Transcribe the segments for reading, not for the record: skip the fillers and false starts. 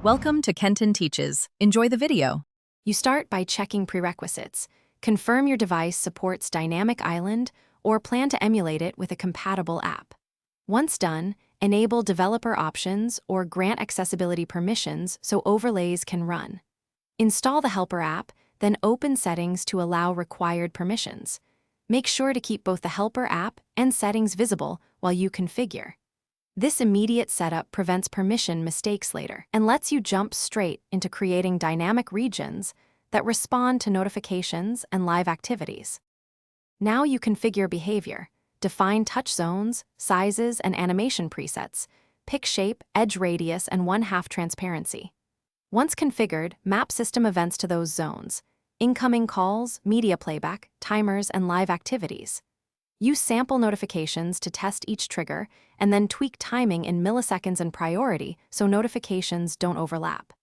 Welcome to Kenton Teaches. Enjoy the video. You start by checking prerequisites. Confirm your device supports Dynamic Island or plan to emulate it with a compatible app. Once done, enable developer options or grant accessibility permissions so overlays can run. Install the Helper app, then open settings to allow required permissions. Make sure to keep both the Helper app and settings visible while you configure. This immediate setup prevents permission mistakes later and lets you jump straight into creating dynamic regions that respond to notifications and live activities. Now you configure behavior, define touch zones, sizes, and animation presets, pick shape, edge radius, and 1/2 transparency. Once configured, map system events to those zones: incoming calls, media playback, timers, and live activities. Use sample notifications to test each trigger, and then tweak timing in milliseconds and priority so notifications don't overlap.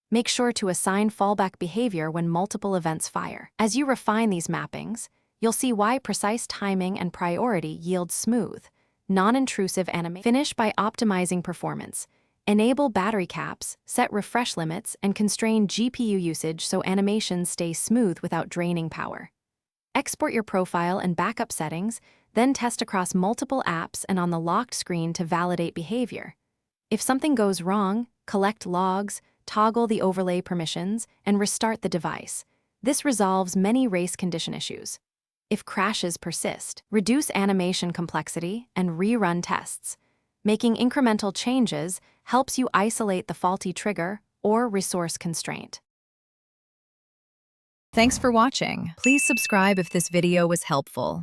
Make sure to assign fallback behavior when multiple events fire. As you refine these mappings, you'll see why precise timing and priority yield smooth, non-intrusive animation. Finish by optimizing performance. Enable battery caps, set refresh limits, and constrain GPU usage so animations stay smooth without draining power. Export your profile and backup settings, then test across multiple apps and on the locked screen to validate behavior. If something goes wrong, collect logs, toggle the overlay permissions, and restart the device. This resolves many race condition issues. If crashes persist, reduce animation complexity and rerun tests. Making incremental changes helps you isolate the faulty trigger or resource constraint. Thanks for watching. Please subscribe if this video was helpful.